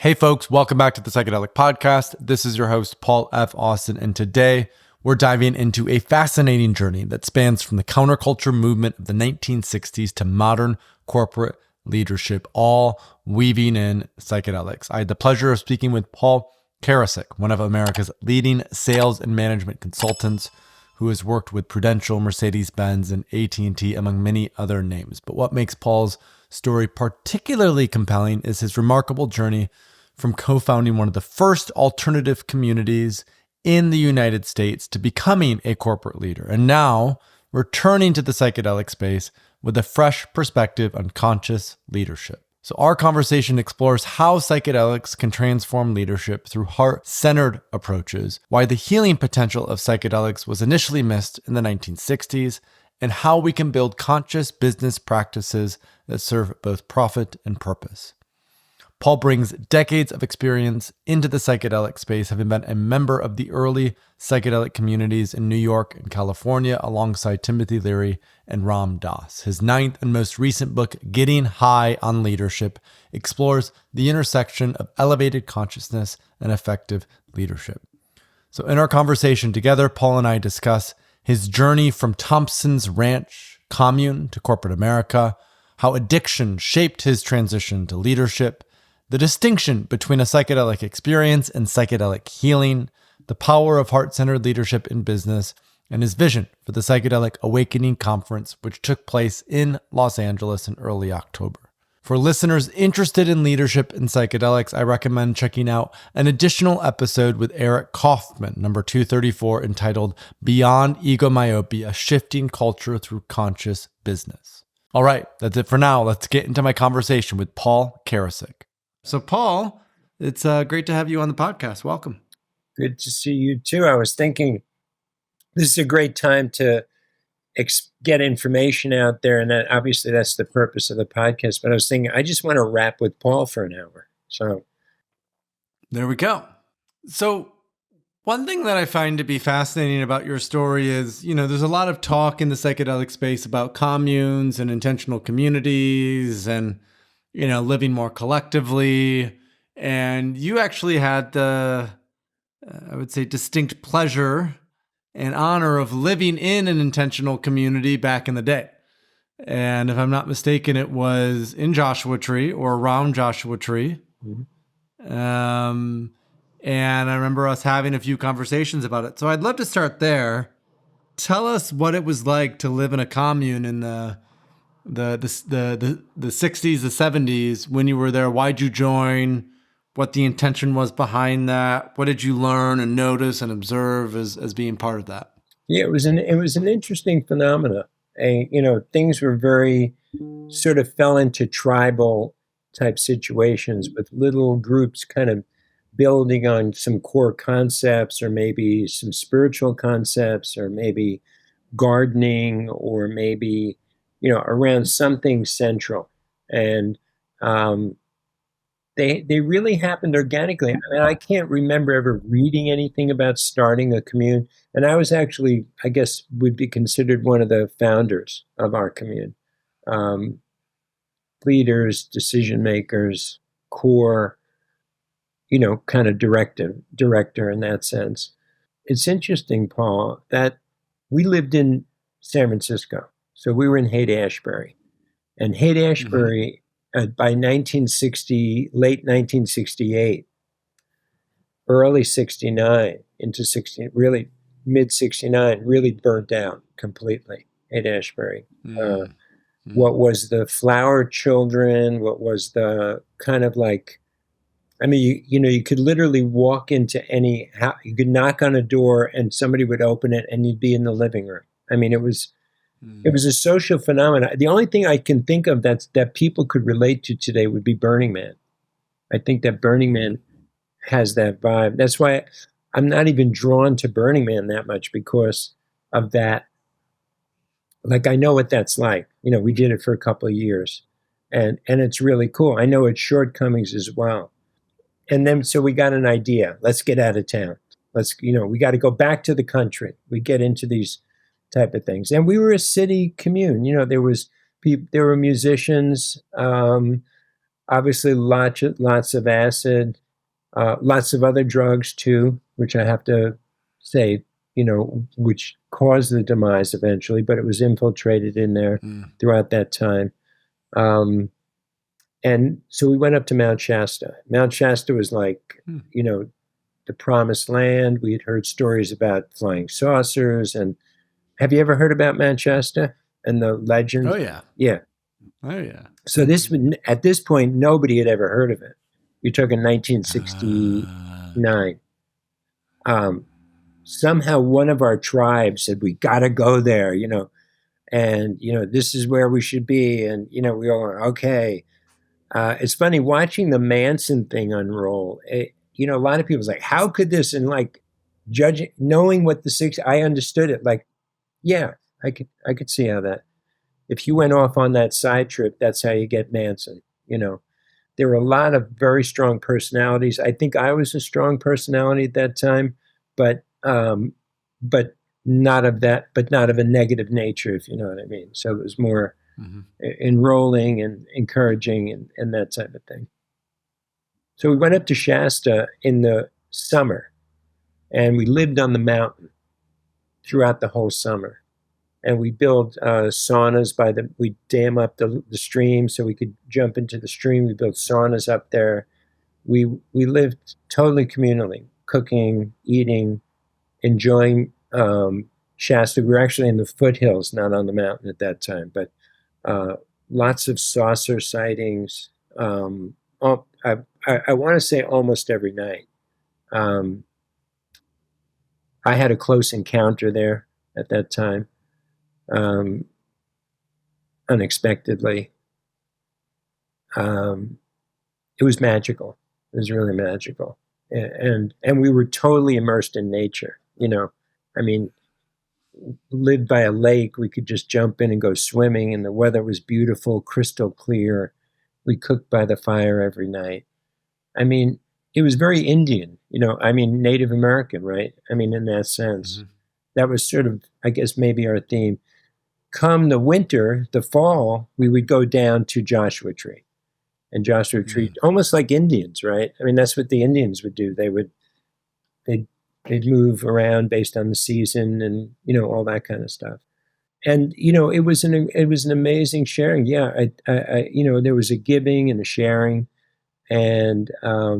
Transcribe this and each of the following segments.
Hey folks, welcome back to the Psychedelic Podcast. This is your host, Paul F. Austin, and today we're diving into a fascinating journey that spans from the counterculture movement of the 1960s to modern corporate leadership, all weaving in psychedelics. I had the pleasure of speaking with Paul Karasik, one of America's leading sales and management consultants who has worked with Prudential, Mercedes-Benz, and AT&T, among many other names. But what makes Paul's story particularly compelling is his remarkable journey from co-founding one of the first alternative communities in the United States to becoming a corporate leader, and now returning to the psychedelic space with a fresh perspective on conscious leadership. So our conversation explores how psychedelics can transform leadership through heart-centered approaches, why the healing potential of psychedelics was initially missed in the 1960s, and how we can build conscious business practices that serve both profit and purpose. Paul brings decades of experience into the psychedelic space, having been a member of the early psychedelic communities in New York and California alongside Timothy Leary and Ram Dass. His ninth and most recent book, Getting High on Leadership, explores the intersection of elevated consciousness and effective leadership. So in our conversation together, Paul and I discuss his journey from Thompson's ranch Commune to corporate America, how addiction shaped his transition to leadership, the distinction between a psychedelic experience and psychedelic healing, the power of heart-centered leadership in business, and his vision for the Psychedelic Awakening Conference, which took place in Los Angeles in early October. For listeners interested in leadership and psychedelics, I recommend checking out an additional episode with Eric Kaufman, number 234, entitled Beyond Egomyopia, Shifting Culture Through Conscious Business. All right, that's it for now. Let's get into my conversation with Paul Karasik. So Paul, it's great to have you on the podcast. Welcome. Good to see you too. I was thinking this is a great time to get information out there, and obviously that's the purpose of the podcast. But I was thinking I just want to rap with Paul for an hour. So there we go. So one thing that I find to be fascinating about your story is, there's a lot of talk in the psychedelic space about communes and intentional communities and living more collectively. And you actually had the, I would say, distinct pleasure and honor of living in an intentional community back in the day. And if I'm not mistaken, it was in Joshua Tree or around Joshua Tree. Mm-hmm. And I remember us having a few conversations about it. So I'd love to start there. Tell us what it was like to live in a commune in the 60s, the 70s, when you were there. Why'd you join? What the intention was behind that? What did you learn and notice and observe as being part of that? Yeah, it was an interesting phenomena. Things were very sort of fell into tribal type situations with little groups kind of building on some core concepts, or maybe some spiritual concepts, or maybe gardening, or maybe around something central. And they really happened organically. I mean, I can't remember ever reading anything about starting a commune. And I was actually, I guess, would be considered one of the founders of our commune. Leaders, decision makers, core, kind of director in that sense. It's interesting, Paul, that we lived in San Francisco. So we were in Haight-Ashbury. And Haight-Ashbury, by 1960, late 1968, early 69, into 60, really mid 69, really burnt out completely, Haight-Ashbury. What was the Flower Children? What was the kind of like, I mean, you could literally walk into any house, you could knock on a door and somebody would open it and you'd be in the living room. I mean, it was a social phenomenon. The only thing I can think of that people could relate to today would be Burning Man. I think that Burning Man has that vibe. That's why I'm not even drawn to Burning Man that much, because of that. Like, I know what that's like. We did it for a couple of years, and it's really cool. I know its shortcomings as well. And then, so we got an idea. Let's get out of town. We got to go back to the country. We get into these type of things. And we were a city commune. There were musicians. obviously lots of acid, lots of other drugs too, which I have to say, which caused the demise eventually, but it was infiltrated in there throughout that time. And so we went up to Mount Shasta. Mount Shasta was like, the promised land. We had heard stories about flying saucers. And have you ever heard about Mount Shasta and the legends? Oh, yeah. Yeah. Oh, yeah. So at this point, nobody had ever heard of it. You're talking 1969. Somehow one of our tribes said, we got to go there, and, this is where we should be. And, we all went, okay. It's funny watching the Manson thing unroll. A lot of people's like, how could this? And like judging, knowing what I understood it. Like, yeah, I could see how that. If you went off on that side trip, that's how you get Manson. There were a lot of very strong personalities. I think I was a strong personality at that time, but not of a negative nature, if you know what I mean. So it was more enrolling and encouraging and that type of thing. So we went up to Shasta in the summer, and we lived on the mountain throughout the whole summer. And we built saunas we dam up the stream so we could jump into the stream. We built saunas up there. We lived totally communally, cooking, eating, enjoying Shasta. We were actually in the foothills, not on the mountain at that time, but lots of saucer sightings. I want to say almost every night. I had a close encounter there at that time. Unexpectedly. It was magical. It was really magical. And we were totally immersed in nature, I mean, lived by a lake. We could just jump in and go swimming, and the weather was beautiful, crystal clear. We cooked by the fire every night. I mean, it was very Indian, Native American, right? I mean, in that sense. That was sort of, I guess, maybe our theme. Come the winter, the fall, we would go down to Joshua Tree. And Joshua Tree, almost like Indians, right? I mean, that's what the Indians would do. They'd move around based on the season and, all that kind of stuff. And, it was an amazing sharing. Yeah, I there was a giving and a sharing. And I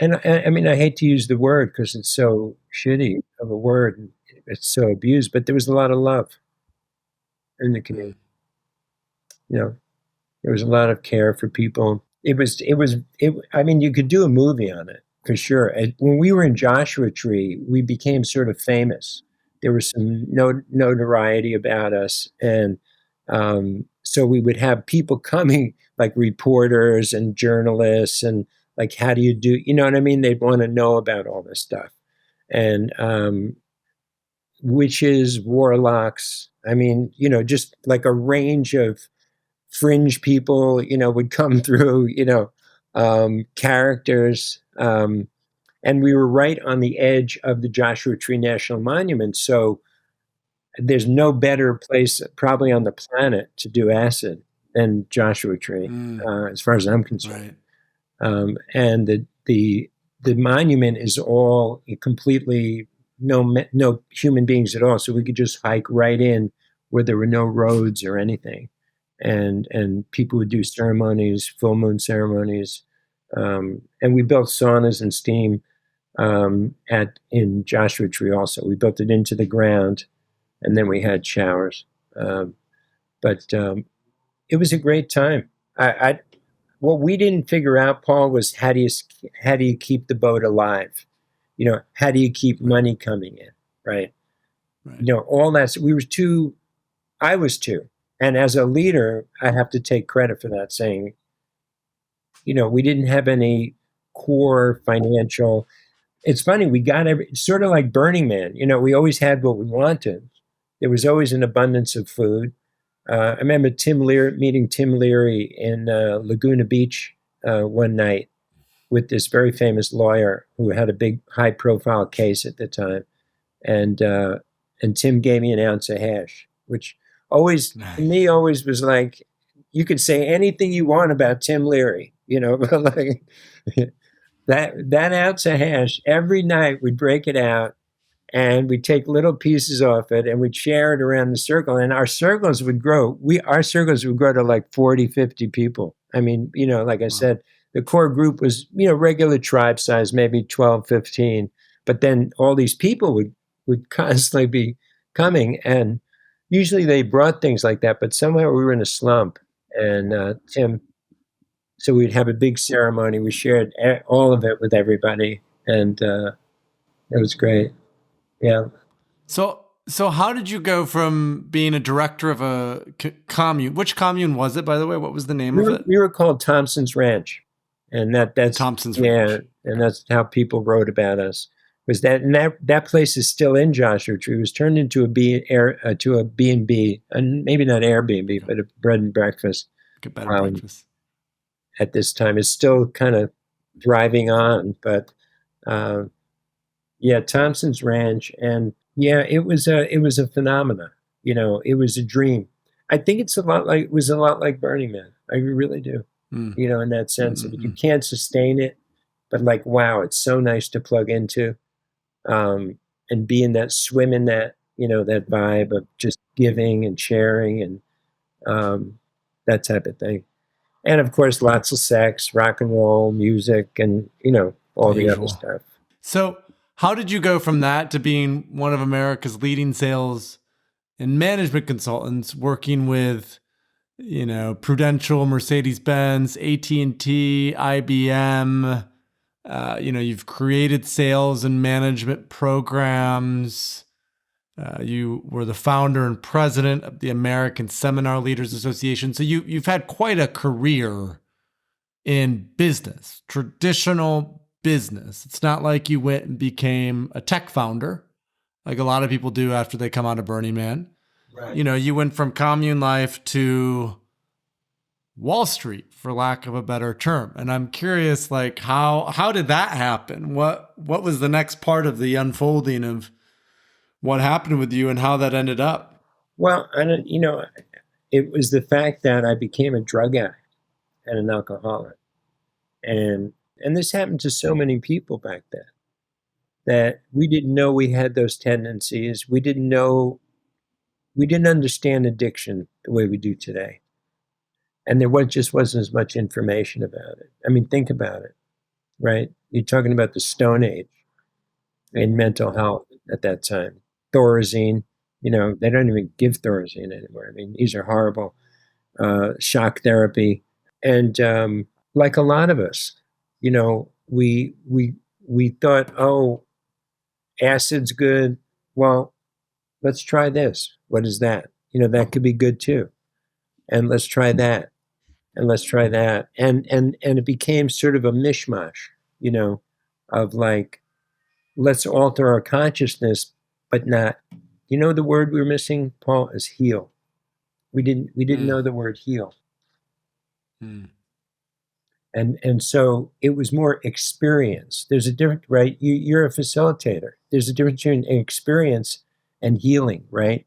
mean, I hate to use the word because it's so shitty of a word. And it's so abused, but there was a lot of love in the community. There was a lot of care for people. I mean, you could do a movie on it for sure. And when we were in Joshua Tree, we became sort of famous. There was some notoriety about us. And so we would have people coming, like reporters and journalists, and like, how do you do, you know what I mean? They'd want to know about all this stuff. And witches, warlocks, I mean, just like a range of fringe people, would come through, characters. And we were right on the edge of the Joshua Tree National Monument. So there's no better place probably on the planet to do acid than Joshua Tree, as far as I'm concerned. Right. And the monument is all completely no human beings at all. So we could just hike right in where there were no roads or anything. And people would do ceremonies, full moon ceremonies. And we built saunas and steam in Joshua Tree also. We built it into the ground, and then we had showers. But it was a great time. What we didn't figure out, Paul, was how do you keep the boat alive? How do you keep money coming in, right? All that. I was too. And as a leader, I have to take credit for that, saying, we didn't have any core financial. It's funny, we got sort of like Burning Man. We always had what we wanted. There was always an abundance of food. I remember meeting Tim Leary in Laguna Beach one night with this very famous lawyer who had a big, high-profile case at the time, and Tim gave me an ounce of hash, which always to me always was like, you could say anything you want about Tim Leary, but like that ounce of hash, every night we'd break it out and we'd take little pieces off it and we'd share it around the circle. And our circles would grow. Our circles would grow to like 40, 50 people. I mean, like I said, the core group was, regular tribe size, maybe 12, 15. But then all these people would constantly be coming. And usually they brought things like that. But somehow we were in a slump. And Tim, so we'd have a big ceremony. We shared all of it with everybody. And it was great. Yeah. So how did you go from being a director of a commune? Which commune was it, by the way? What was the name of it? We were called Thompson's Ranch, and that's Thompson's Ranch. And that's how people wrote about us. Was that place is still in Joshua Tree. It was turned into a B&B, and maybe not Airbnb, but a bread and breakfast. Get better breakfast. At this time, it's still kind of thriving on, but. Yeah, Thompson's Ranch, and it was a phenomena. It was a dream. I think it was a lot like Burning Man. I really do. In that sense, you can't sustain it, but like, wow, it's so nice to plug into, and be in that, swim in that, that vibe of just giving and sharing and that type of thing. And of course, lots of sex, rock and roll, music, and all the other stuff. So. How did you go from that to being one of America's leading sales and management consultants, working with, Prudential, Mercedes-Benz, AT&T, IBM? You've created sales and management programs. You were the founder and president of the American Seminar Leaders Association. So you've had quite a career in business, traditional business. It's not like you went and became a tech founder, like a lot of people do after they come out of Burning Man. Right. You went from commune life to Wall Street, for lack of a better term. And I'm curious, like, how did that happen? What was the next part of the unfolding of what happened with you and how that ended up? Well, it was the fact that I became a drug addict and an alcoholic. And this happened to so many people back then, that we didn't know we had those tendencies. We didn't understand addiction the way we do today. And there just wasn't as much information about it. I mean, think about it, right? You're talking about the Stone Age in mental health at that time. Thorazine, they don't even give Thorazine anymore. I mean, these are horrible. Shock therapy. And like a lot of us, we thought, oh, acid's good. Well, let's try this. What is that? That could be good too. And let's try that. And let's try that. And it became sort of a mishmash, of like, let's alter our consciousness, but not, the word we were missing, Paul, is heal. We didn't know the word heal. And so it was more experience. There's a difference, right? You're a facilitator. There's a difference between experience and healing, right?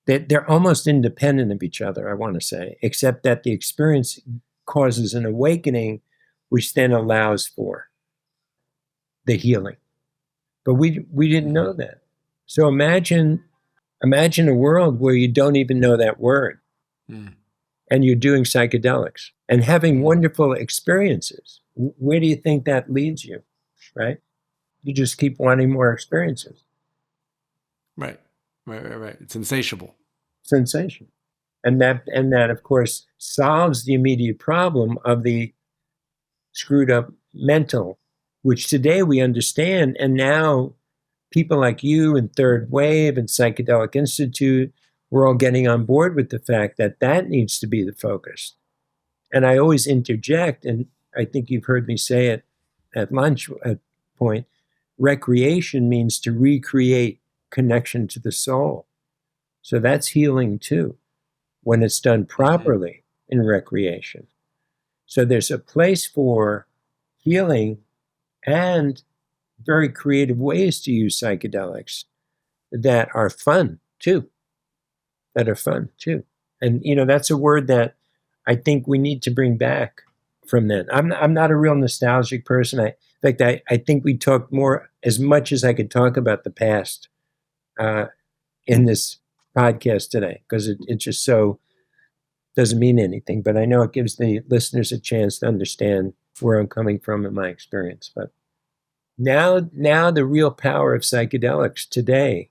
They're almost independent of each other, I want to say, except that the experience causes an awakening, which then allows for the healing. But we didn't know that. So imagine a world where you don't even know that word. And you're doing psychedelics and having wonderful experiences. Where do you think that leads you, right? You just keep wanting more experiences. Right. It's insatiable. Sensation. And that, of course, solves the immediate problem of the screwed up mental, which today we understand. And now people like you and Third Wave and Psychedelic Institute, we're all getting on board with the fact that needs to be the focus. And I always interject, and I think you've heard me say it at lunch at point, recreation means to recreate connection to the soul. So that's healing too, when it's done properly in recreation. So there's a place for healing and very creative ways to use psychedelics that are fun too. And, that's a word that I think we need to bring back from then. I'm not a real nostalgic person. In fact, I think we talked more, as much as I could talk about the past in this podcast today, because it just so doesn't mean anything. But I know it gives the listeners a chance to understand where I'm coming from in my experience. But now the real power of psychedelics today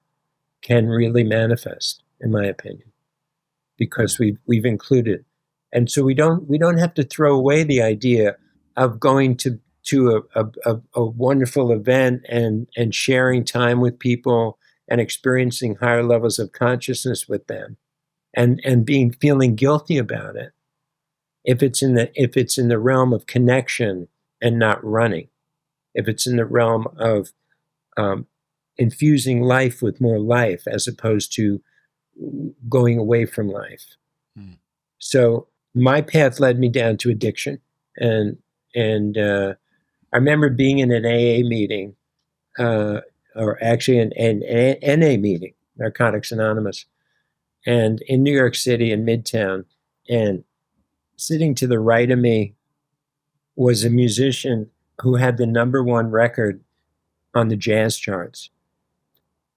can really manifest, in my opinion, because we've included. And so we don't have to throw away the idea of going to a wonderful event and sharing time with people and experiencing higher levels of consciousness with them, and feeling guilty about it if it's in the realm of connection and not running, if it's in the realm of infusing life with more life as opposed to going away from life. So my path led me down to addiction, and I remember being in an AA meeting, or actually an NA meeting, Narcotics Anonymous, and in New York City in Midtown, and sitting to the right of me was a musician who had the #1 record on the jazz charts,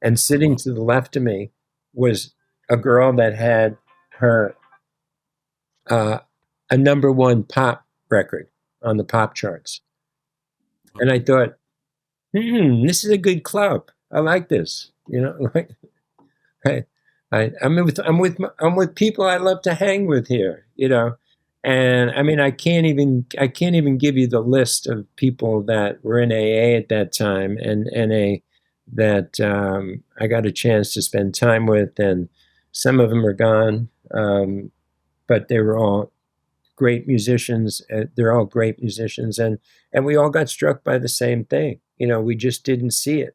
and sitting to the left of me was a girl that had her a #1 pop record on the pop charts. And I thought, this is a good club. I like this. Like, I'm with people I love to hang with here. And I mean, I can't even give you the list of people that were in AA at that time and NA that I got a chance to spend time with, and some of them are gone, but they were all great musicians. They're all great musicians, and we all got struck by the same thing. We just didn't see it.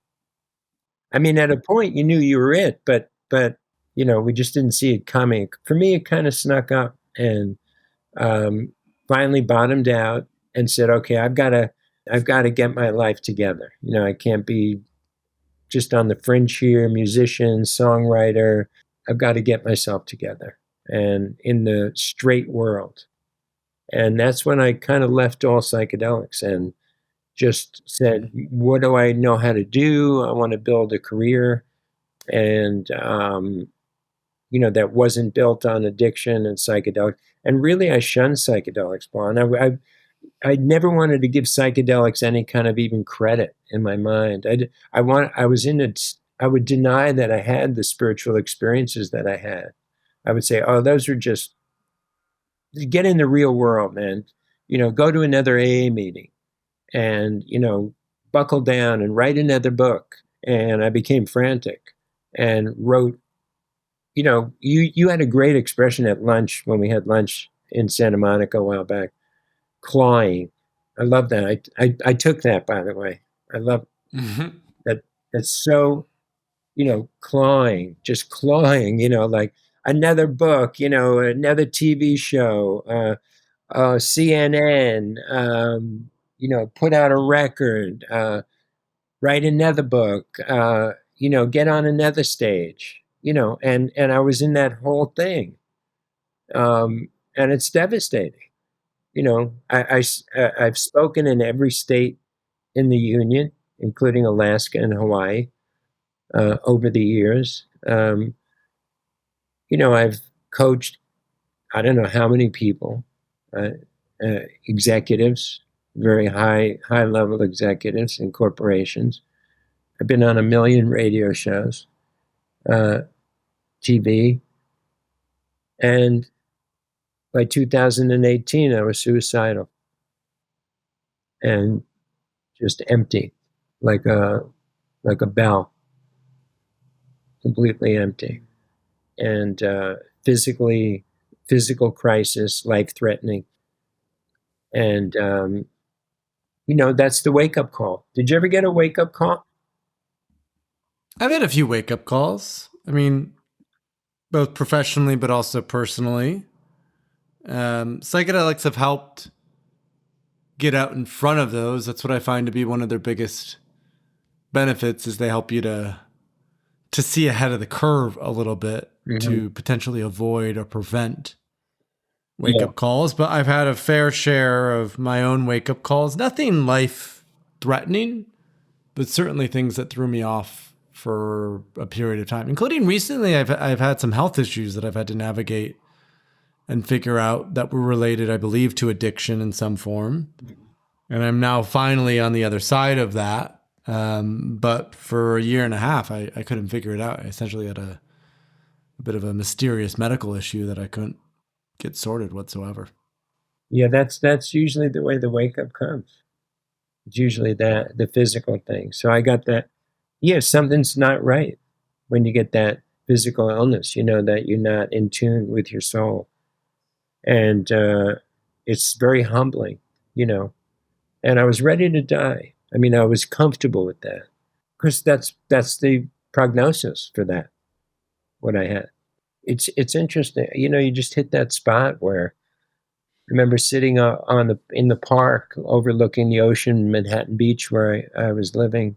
I mean, at a point, you knew you were it, but we just didn't see it coming. For me, it kind of snuck up, and finally bottomed out and said, "Okay, I've got to get my life together. I can't be just on the fringe here, musician, songwriter. I've got to get myself together, and in the straight world." And that's when I kind of left all psychedelics and just said, what do I know how to do? I want to build a career. And, that wasn't built on addiction and psychedelics. And really, I shunned psychedelics, Paul. And I never wanted to give psychedelics any kind of even credit in my mind. I would deny that I had the spiritual experiences that I had. I would say, oh, those are just, get in the real world, man. Go to another AA meeting and, buckle down and write another book. And I became frantic and wrote, you had a great expression at lunch when we had lunch in Santa Monica a while back, clawing. I love that. I took that, by the way. I love that. That's so, clawing, just clawing, like another book, another TV show, CNN, put out a record, write another book, get on another stage, and I was in that whole thing. And it's devastating. I've spoken in every state in the union, including Alaska and Hawaii, over the years. I've coached, I don't know how many people, executives, very high level executives in corporations. I've been on 1 million radio shows, TV, and by 2018, I was suicidal and just empty, like a bell, completely empty, and physical crisis, life-threatening. And, that's the wake-up call. Did you ever get a wake-up call? I've had a few wake-up calls. I mean, both professionally, but also personally. Psychedelics have helped get out in front of those. That's what I find to be one of their biggest benefits, is they help you to see ahead of the curve a little bit, to potentially avoid or prevent wake Yeah. up calls, but I've had a fair share of my own wake up calls. Nothing life threatening, but certainly things that threw me off for a period of time, including recently. I've had some health issues that I've had to navigate and figure out that were related, I believe, to addiction in some form. And I'm now finally on the other side of that. But for a year and a half, I couldn't figure it out. I essentially had a bit of a mysterious medical issue that I couldn't get sorted whatsoever. Yeah, that's usually the way the wake up comes. It's usually that the physical thing. So I got that. Yeah, something's not right when you get that physical illness. You know that you're not in tune with your soul, and it's very humbling. You know, and I was ready to die. I mean, I was comfortable with that because that's the prognosis for that. What I had. It's interesting. You know, you just hit that spot where I remember sitting in the park overlooking the ocean, Manhattan Beach, where I was living,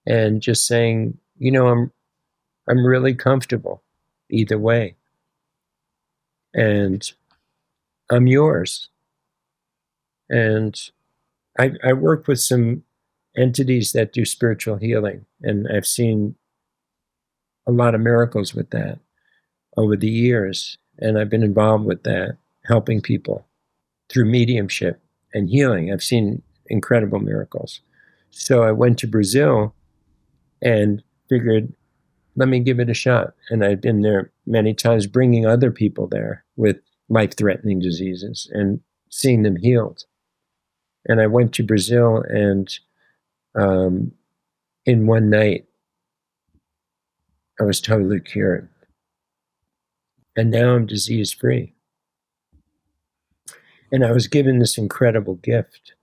and just saying, you know, I'm really comfortable either way, and I'm yours. And I work with some entities that do spiritual healing, and I've seen a lot of miracles with that over the years, and I've been involved with that, helping people through mediumship and healing. I've seen incredible miracles. So I went to Brazil and figured, let me give it a shot. And I've been there many times, bringing other people there with life-threatening diseases and seeing them healed. And I went to Brazil, and in one night, I was totally cured. And now I'm disease-free. And I was given this incredible gift.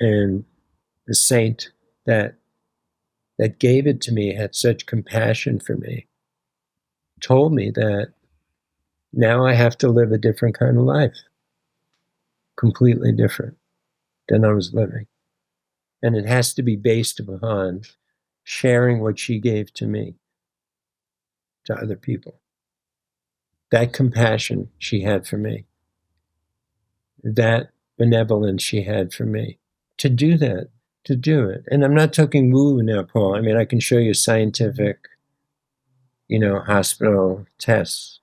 And the saint that gave it to me had such compassion for me, told me that now I have to live a different kind of life, completely different than I was living. And it has to be based upon sharing what she gave to me to other people. That compassion she had for me, that benevolence she had for me, to do that, to do it. And I'm not talking woo now, Paul. I mean, I can show you scientific, hospital tests.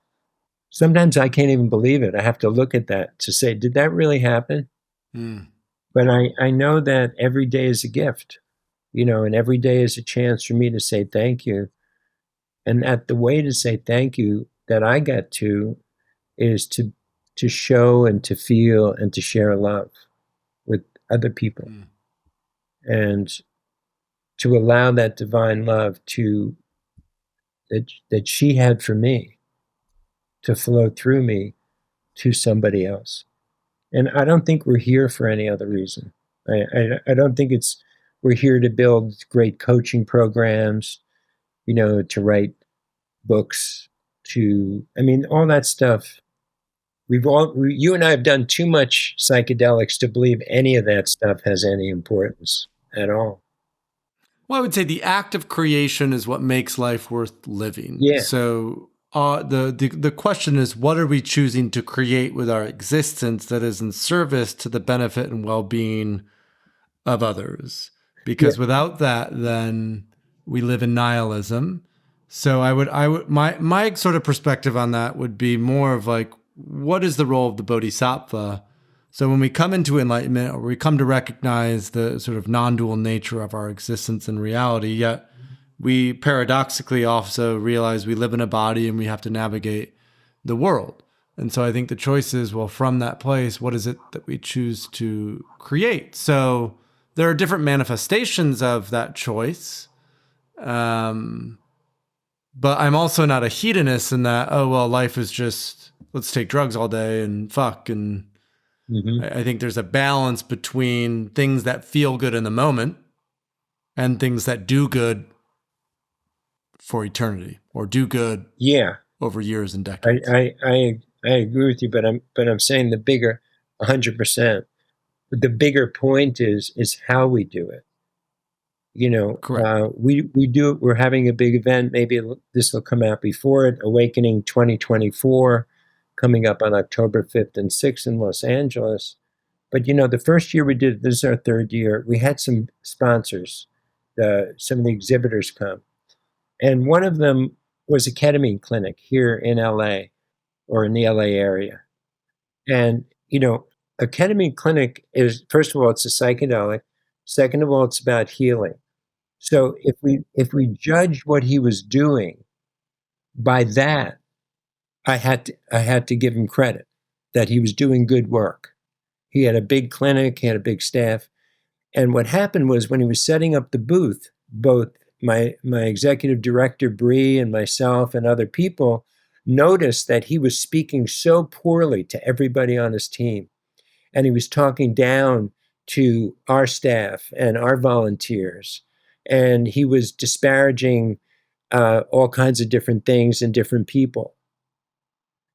Sometimes I can't even believe it. I have to look at that to say, did that really happen? Mm. But I know that every day is a gift, and every day is a chance for me to say thank you. And that the way to say thank you that I get to is to show and to feel and to share love with other people. Mm. And to allow that divine love that she had for me to flow through me to somebody else. And I don't think we're here for any other reason. I don't think we're here to build great coaching programs, to write books, all that stuff. You and I have done too much psychedelics to believe any of that stuff has any importance at all. Well, I would say the act of creation is what makes life worth living. Yeah. So the question is, what are we choosing to create with our existence that is in service to the benefit and well-being of others? Because without that, then we live in nihilism. So my sort of perspective on that would be more of like, what is the role of the bodhisattva? So when we come into enlightenment, or we come to recognize the sort of non-dual nature of our existence and reality, yet we paradoxically also realize we live in a body and we have to navigate the world. And so I think the choice is, well, from that place, what is it that we choose to create? So there are different manifestations of that choice. But I'm also not a hedonist in that, oh, well, life is just, let's take drugs all day and fuck. And I think there's a balance between things that feel good in the moment and things that do good for eternity, or do good over years and decades. I agree with you, but I'm saying the bigger 100%. But the bigger point is how we do it. We do it. We're having a big event. Maybe this will come out before it. Awakening 2024 coming up on October 5th and 6th in Los Angeles. But, the first year we did, this is our third year, we had some sponsors, some of the exhibitors come. And one of them was a ketamine clinic here in LA or in the LA area. And, a ketamine clinic is, first of all, it's a psychedelic. Second of all, it's about healing. So if we judge what he was doing by that, I had to give him credit that he was doing good work. He had a big clinic, he had a big staff. And what happened was when he was setting up the booth, both my executive director, Bree, and myself and other people noticed that he was speaking so poorly to everybody on his team. And he was talking down to our staff and our volunteers. And he was disparaging all kinds of different things and different people.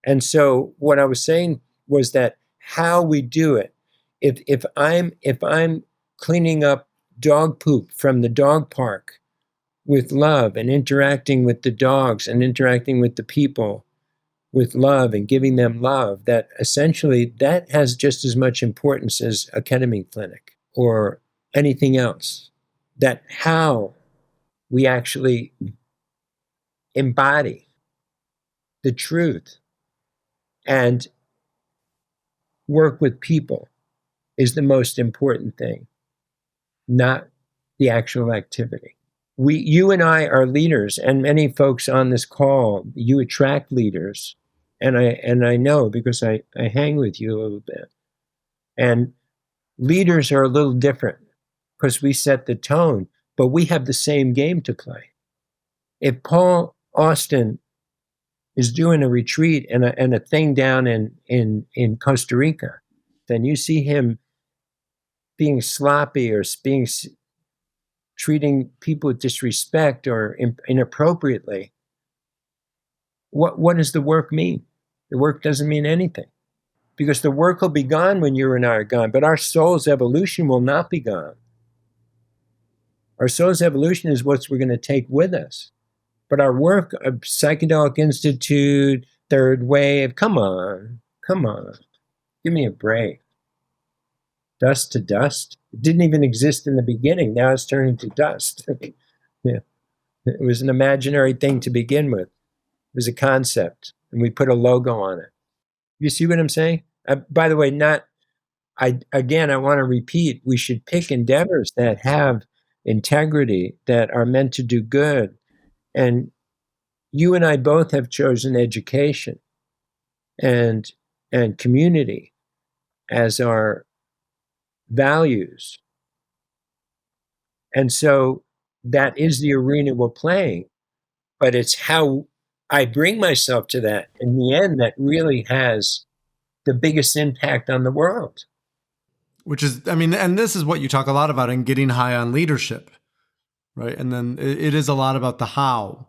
And so what I was saying was that how we do it, if I'm cleaning up dog poop from the dog park with love and interacting with the dogs and interacting with the people with love and giving them love, that essentially that has just as much importance as a ketamine clinic or anything else. That how we actually embody the truth and work with people is the most important thing, not the actual activity. You and I are leaders, and many folks on this call, you attract leaders, and I know because I hang with you a little bit. And leaders are a little different because we set the tone, but we have the same game to play. If Paul Austin is doing a retreat and a thing down in Costa Rica, then you see him being sloppy or treating people with disrespect or inappropriately. What does the work mean? The work doesn't mean anything, because the work will be gone when you and I are gone, but our soul's evolution will not be gone. Our soul's evolution is what we're going to take with us. But our work, Psychedelic Institute, Third Wave, come on, give me a break. Dust to dust. It didn't even exist in the beginning. Now it's turning to dust. Yeah. It was an imaginary thing to begin with. It was a concept, and we put a logo on it. You see what I'm saying? By the way, I want to repeat, we should pick endeavors that have integrity, that are meant to do good. And you and I both have chosen education and community as our values. And so that is the arena we're playing, but it's how I bring myself to that in the end that really has the biggest impact on the world. Which is, and this is what you talk a lot about in Getting High on Leadership, right? And then it is a lot about the how,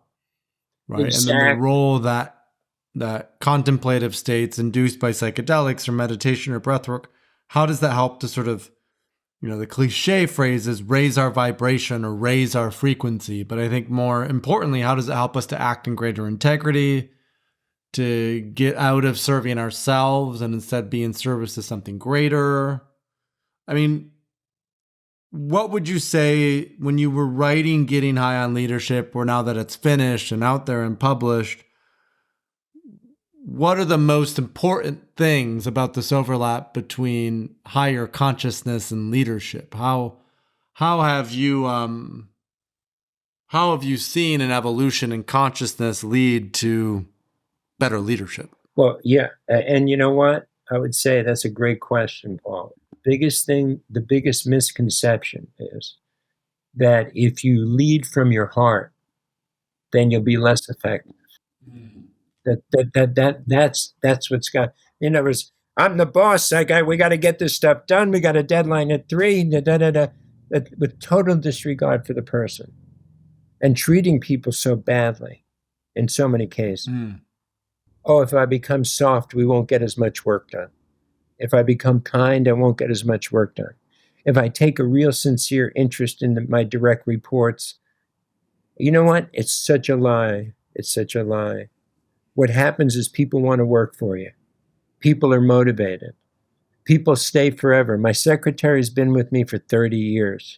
right? Exactly. And then the role that contemplative states induced by psychedelics or meditation or breathwork, how does that help to sort of, the cliche phrase is raise our vibration or raise our frequency. But I think more importantly, how does it help us to act in greater integrity, to get out of serving ourselves and instead be in service to something greater? What would you say when you were writing Getting High on Leadership, or now that it's finished and out there and published, what are the most important things about this overlap between higher consciousness and leadership? How have you seen an evolution in consciousness lead to better leadership? Well, yeah. And you know what? I would say that's a great question, Paul. The biggest misconception is that if you lead from your heart, then you'll be less effective. That's what's got, I'm the boss. We got to get this stuff done. We got a deadline at 3, with total disregard for the person and treating people so badly in so many cases. Oh, if I become soft, we won't get as much work done. If I become kind, I won't get as much work done. If I take a real sincere interest in my direct reports, you know what? It's such a lie. It's such a lie. What happens is people want to work for you. people are motivated. People stay forever. My secretary's been with me for 30 years.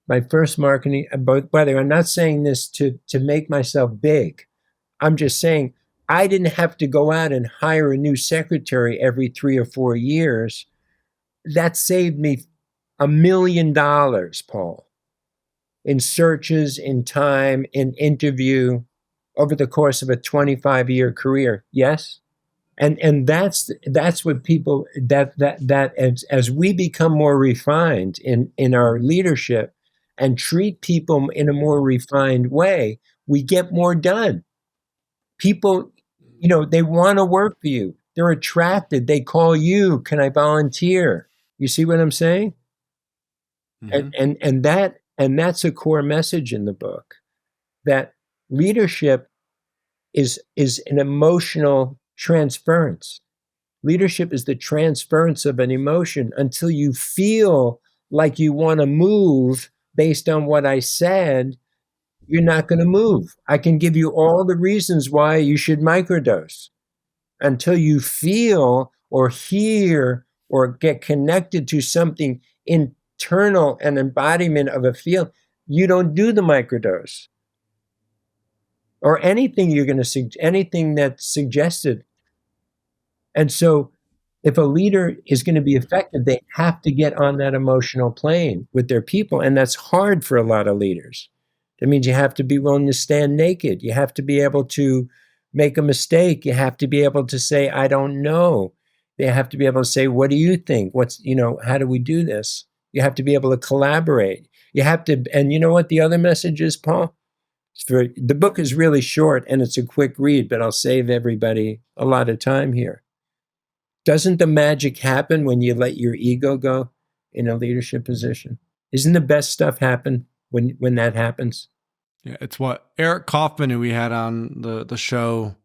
My first marketing, by the way, I'm not saying this to make myself big. I'm just saying I didn't have to go out and hire a new secretary every 3 or 4 years. That saved me $1 million, Paul, in searches, in time, in interview over the course of a 25-year career. Yes? And that's what people as we become more refined in our leadership and treat people in a more refined way, we get more done. People, they want to work for you. They're attracted. They call you, can I volunteer? You see what I'm saying? Mm-hmm. And that's a core message in the book, that leadership is an emotional transference. Leadership is the transference of an emotion. Until you feel like you want to move based on what I said, you're not going to move. I can give you all the reasons why you should microdose. Until you feel or hear or get connected to something internal, an embodiment of a feel, you don't do the microdose. Or anything you're going to anything that's suggested. And so if a leader is going to be effective, they have to get on that emotional plane with their people. And that's hard for a lot of leaders. That means you have to be willing to stand naked. You have to be able to make a mistake. You have to be able to say, I don't know. They have to be able to say, what do you think? How do we do this? You have to be able to collaborate. You have to, and you know what the other message is, Paul? The book is really short and it's a quick read, but I'll save everybody a lot of time here. Doesn't the magic happen when you let your ego go in a leadership position? Isn't the best stuff happen when that happens? Yeah, it's what Eric Kaufman, who we had on the show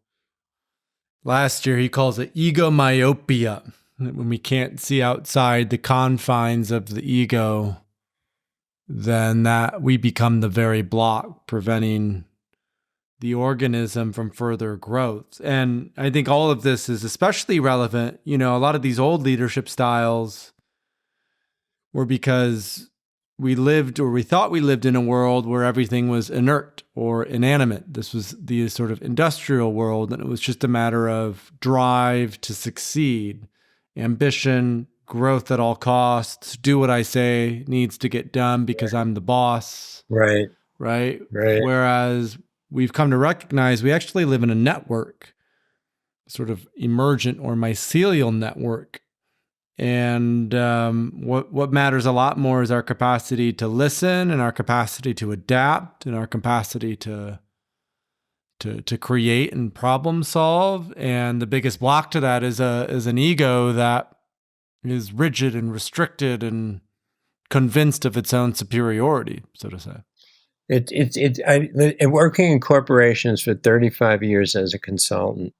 last year, he calls it ego myopia. When we can't see outside the confines of the ego, then that we become the very block preventing the organism from further growth. And I think all of this is especially relevant. A lot of these old leadership styles were because we thought we lived in a world where everything was inert or inanimate. This was the sort of industrial world, and it was just a matter of drive to succeed, ambition, growth at all costs, do what I say needs to get done because I'm the boss. Right. Whereas we've come to recognize we actually live in a network, sort of emergent or mycelial network. And what matters a lot more is our capacity to listen and our capacity to adapt and our capacity to create and problem solve. And the biggest block to that is an ego that is rigid and restricted and convinced of its own superiority, so to say. Working in corporations for 35 years as a consultant,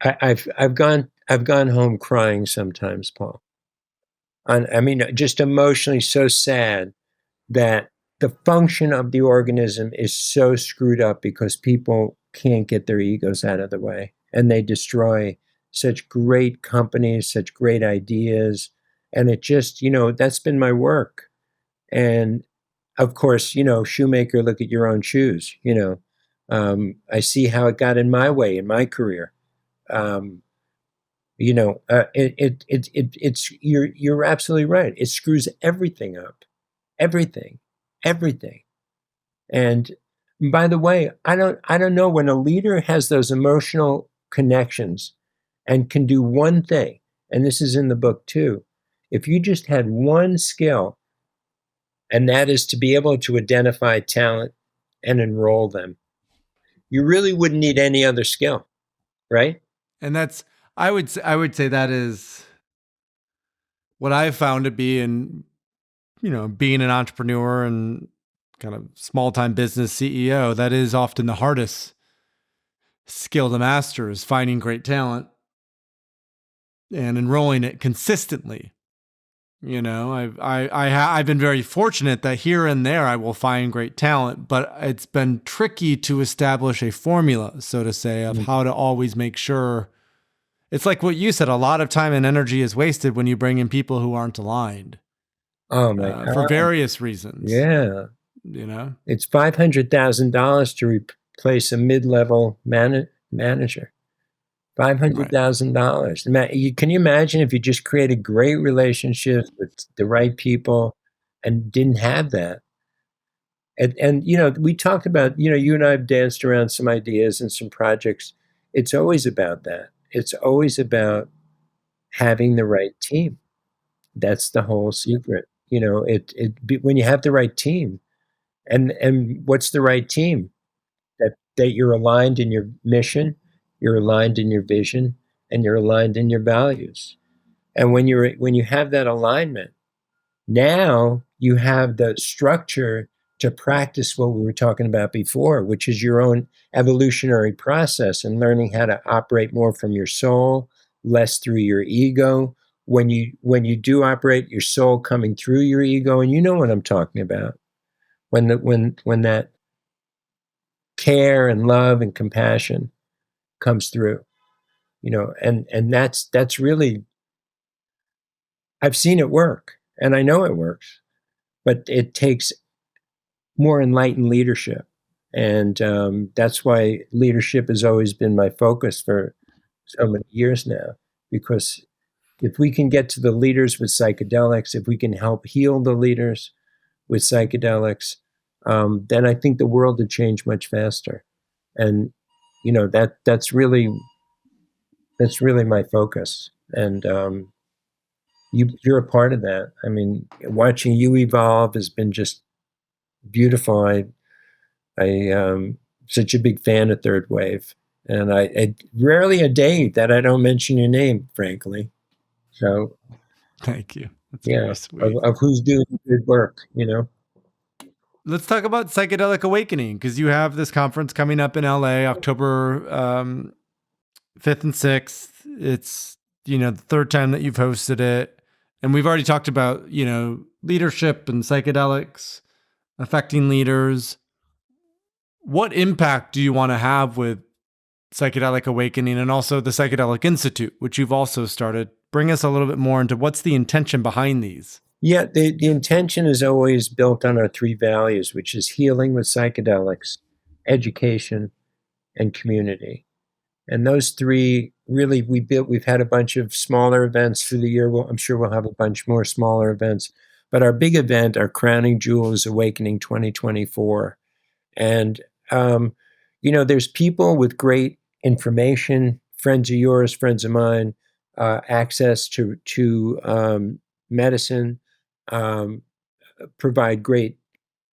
I've gone home crying sometimes, Paul. Just emotionally so sad that the function of the organism is so screwed up because people can't get their egos out of the way, and they destroy such great companies, such great ideas. And it just, that's been my work. And of course, shoemaker, look at your own shoes. I see how it got in my way in my career. You're absolutely right. It screws everything up, everything. And by the way, I don't know, when a leader has those emotional connections and can do one thing, and this is in the book too. If you just had one skill, and that is to be able to identify talent and enroll them, you really wouldn't need any other skill, right? And that's, I would say that is what I've found to be in, being an entrepreneur and kind of small-time business CEO, that is often the hardest skill to master, is finding great talent and enrolling it consistently. I've been very fortunate that here and there I will find great talent, but it's been tricky to establish a formula, so to say, of how to always make sure it's like what you said, a lot of time and energy is wasted when you bring in people who aren't aligned Oh my for God. various reasons. Yeah. You know? It's $500,000 to replace a mid-level manager. Right. $500,000. Can you imagine if you just created great relationships with the right people and didn't have that? And we talked about, you and I have danced around some ideas and some projects. It's always about that. It's always about having the right team. That's the whole secret. When you have the right team, and what's the right team? That you're aligned in your mission, you're aligned in your vision, and you're aligned in your values. And when you have that alignment, now you have the structure to practice what we were talking about before, which is your own evolutionary process and learning how to operate more from your soul, less through your ego. When you do operate your soul coming through your ego, and you know what I'm talking about, when that care and love and compassion comes through, and that's really, I've seen it work and I know it works, but it takes more enlightened leadership. And that's why leadership has always been my focus for so many years now, because if we can get to the leaders with psychedelics, if we can help heal the leaders with psychedelics, then I think the world would change much faster. And that's really my focus. And you're a part of that. I mean, watching you evolve has been just beautiful. I such a big fan of Third Wave, and I rarely a day that I don't mention your name, frankly. So Thank you. That's yeah, very sweet. of who's doing good work, Let's talk about Psychedelic Awakening, because you have this conference coming up in LA, October 5th and 6th. It's, the third time that you've hosted it. And we've already talked about, leadership and psychedelics affecting leaders. What impact do you want to have with Psychedelic Awakening and also the Psychedelic Institute, which you've also started? Bring us a little bit more into what's the intention behind these. Yeah, the intention is always built on our three values, which is healing with psychedelics, education, and community. And those three really we've had a bunch of smaller events through the year. I'm sure we'll have a bunch more smaller events. But our big event, our crowning jewel, is Awakening 2024. And, there's people with great information, friends of yours, friends of mine, access to medicine, um, provide great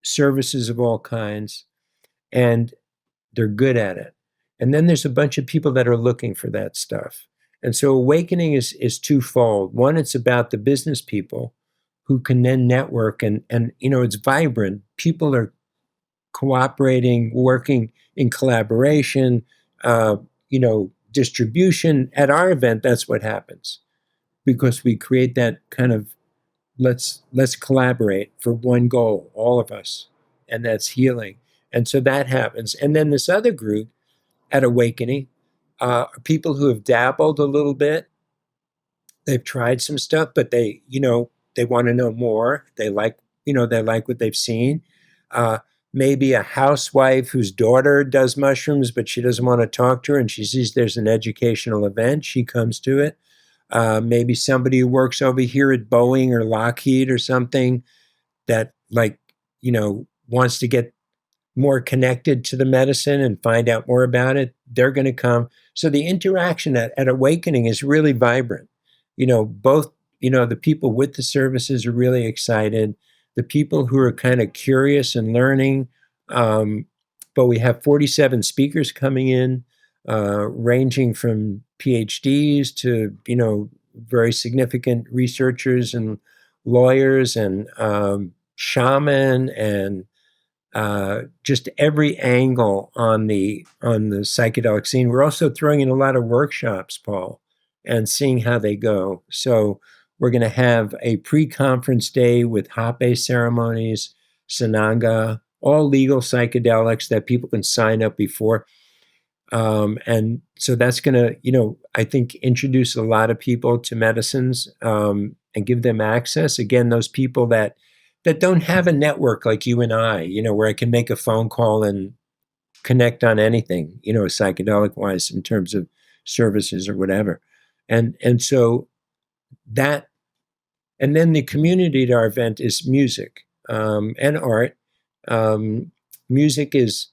services of all kinds, and they're good at it. And then there's a bunch of people that are looking for that stuff. And so Awakening is twofold. One, it's about the business people who can then network, and it's vibrant. People are cooperating, working in collaboration, distribution. At our event, that's what happens, because we create that kind of let's collaborate for one goal, all of us, and that's healing. And so that happens. And then this other group at Awakening are people who have dabbled a little bit. They've tried some stuff, but they want to know more. They like what they've seen. Maybe a housewife whose daughter does mushrooms, but she doesn't want to talk to her, and she sees there's an educational event. She comes to it. Maybe somebody who works over here at Boeing or Lockheed or something that wants to get more connected to the medicine and find out more about it. They're going to come. So the interaction at Awakening is really vibrant. Both, the people with the services are really excited. The people who are kind of curious and learning. But we have 47 speakers coming in, ranging from PhDs to, very significant researchers and lawyers and shaman and just every angle on the psychedelic scene. We're also throwing in a lot of workshops, Paul, and seeing how they go. So we're going to have a pre-conference day with hape ceremonies, sananga, all legal psychedelics that people can sign up before. And so that's going to, I think, introduce a lot of people to medicines, and give them access. Again, those people that don't have a network like you and I, where I can make a phone call and connect on anything, psychedelic wise in terms of services or whatever. And so that, and then the community to our event is music, and art. Music is,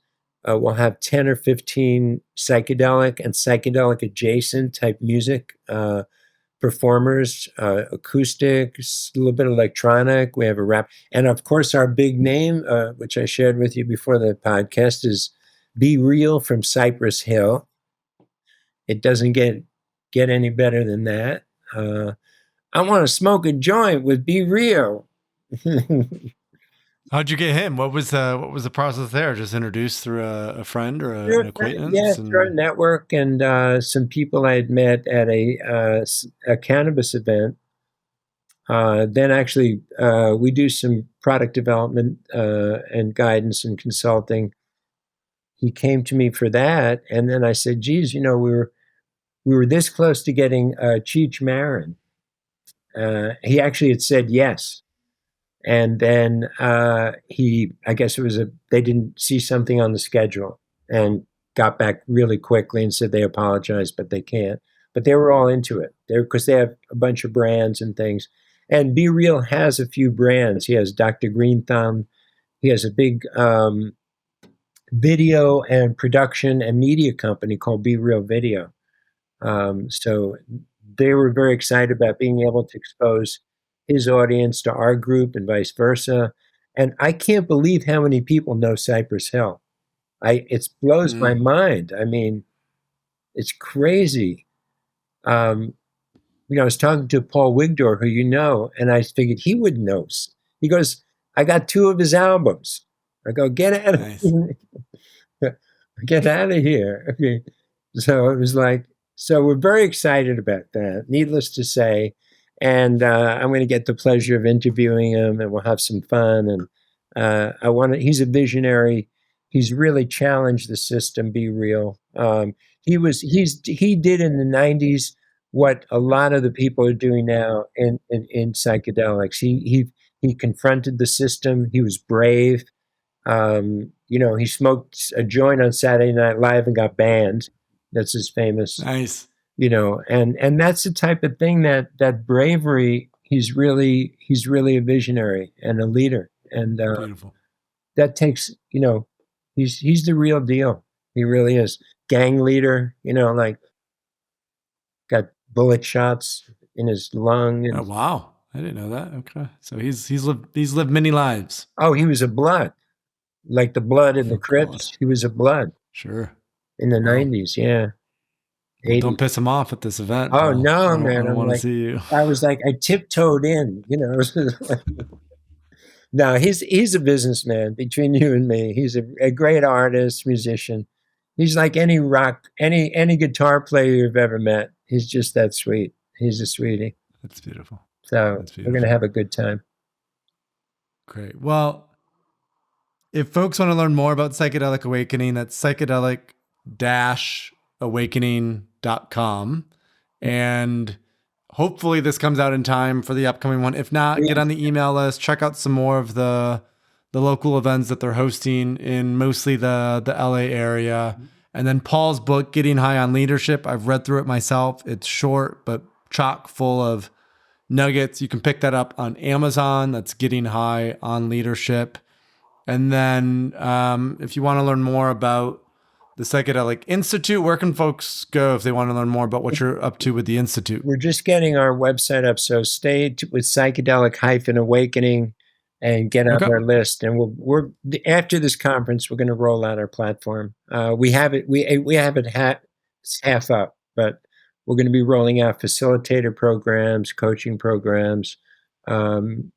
we'll have 10 or 15 psychedelic and psychedelic adjacent type music performers, acoustics, a little bit of electronic. We have a rap. And of course, our big name, which I shared with you before the podcast, is Be Real from Cypress Hill. It doesn't get any better than that. I want to smoke a joint with Be Real. How'd you get him? What was the process there? Just introduced through a friend or an acquaintance? Yeah, through a network and some people I had met at a cannabis event. Then actually, we do some product development and guidance and consulting. He came to me for that, and then I said, "Geez, we were this close to getting Cheech Marin." He actually had said yes. And then I guess they didn't see something on the schedule and got back really quickly and said they apologized, but they can't. But they were all into it because they have a bunch of brands and things. And Be Real has a few brands. He has Dr. Green Thumb. He has a big video and production and media company called Be Real Video. So they were very excited about being able to expose his audience to our group and vice versa. And I can't believe how many people know Cypress Hill. It blows my mind. I mean, it's crazy. I was talking to Paul Wigdor, who and I figured he would know. He goes, I got 2 of his albums. I go, get out of here. Get out of here. Okay. So it was like, so we're very excited about that, needless to say. And I'm going to get the pleasure of interviewing him, and we'll have some fun. And he's a visionary. He's really challenged the system. Be real. He did in the 90s what a lot of the people are doing now in psychedelics. He confronted the system. He was brave. He smoked a joint on Saturday Night Live and got banned. That's his famous. Nice. And that's the type of thing that bravery. He's really a visionary and a leader, and Beautiful. That takes. He's the real deal. He really is. Gang leader. Like got bullet shots in his lung. And, oh wow, I didn't know that. Okay, so he's lived many lives. Oh, he was a blood, like the blood in the Crips. He was a blood. Sure. In the 90s, yeah. Well, don't piss him off at this event. Oh, no, man. I don't want to see you. I was like, I tiptoed in, No, he's a businessman between you and me. He's a great artist, musician. He's like any guitar player you've ever met. He's just that sweet. He's a sweetie. That's beautiful. So we're going to have a good time. Great. Well, if folks want to learn more about Psychedelic Awakening, that's psychedelic-awakening.com. And hopefully this comes out in time for the upcoming one. If not, get on the email list, check out some more of the local events that they're hosting in mostly the LA area. And then Paul's book, Getting High on Leadership. I've read through it myself. It's short, but chock full of nuggets. You can pick that up on Amazon. That's Getting High on Leadership. And then if you want to learn more about the Psychedelic Institute, where can folks go if they want to learn more about what you're up to with the Institute? We're just getting our website up, so stay with Psychedelic-Awakening and get on our list. And we're after this conference, we're going to roll out our platform. We have it half up, but we're going to be rolling out facilitator programs, coaching programs, some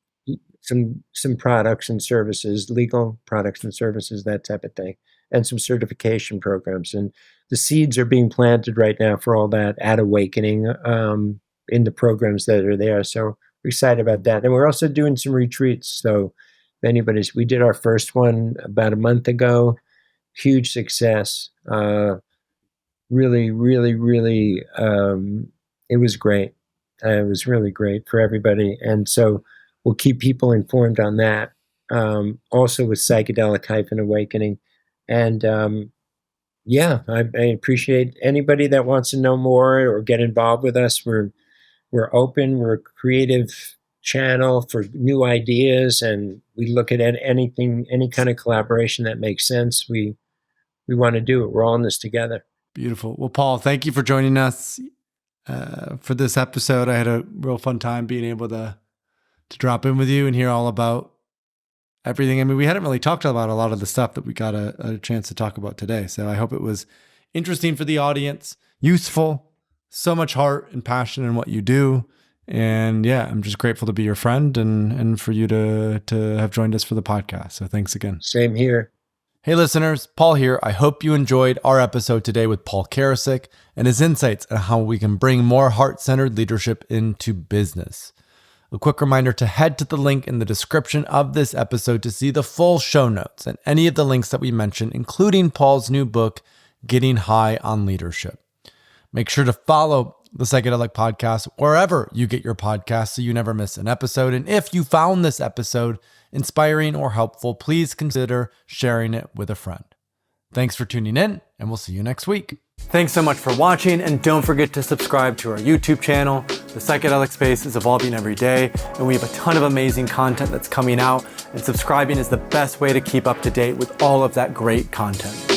products and services, legal products and services, that type of thing, and some certification programs. And the seeds are being planted right now for all that at Awakening in the programs that are there. So we're excited about that. And we're also doing some retreats. So if we did our first one about a month ago, huge success. really, really, really, it was great. It was really great for everybody. And so we'll keep people informed on that. Also with Psychedelic-Awakening. And I appreciate anybody that wants to know more or get involved with us. We're open. We're a creative channel for new ideas, and we look at anything, any kind of collaboration that makes sense. We want to do it. We're all in this together. Beautiful. Well, Paul, thank you for joining us for this episode. I had a real fun time being able to drop in with you and hear all about everything. I mean, we hadn't really talked about a lot of the stuff that we got a chance to talk about today. So I hope it was interesting for the audience, useful, so much heart and passion in what you do. And yeah, I'm just grateful to be your friend and for you to have joined us for the podcast. So thanks again. Same here. Hey listeners, Paul here. I hope you enjoyed our episode today with Paul Karasik and his insights on how we can bring more heart-centered leadership into business. A quick reminder to head to the link in the description of this episode to see the full show notes and any of the links that we mentioned, including Paul's new book, Getting High on Leadership. Make sure to follow the Psychedelic Podcast wherever you get your podcasts so you never miss an episode. And if you found this episode inspiring or helpful, please consider sharing it with a friend. Thanks for tuning in, and we'll see you next week. Thanks so much for watching, and don't forget to subscribe to our YouTube channel. The psychedelic space is evolving every day, and we have a ton of amazing content that's coming out, and subscribing is the best way to keep up to date with all of that great content.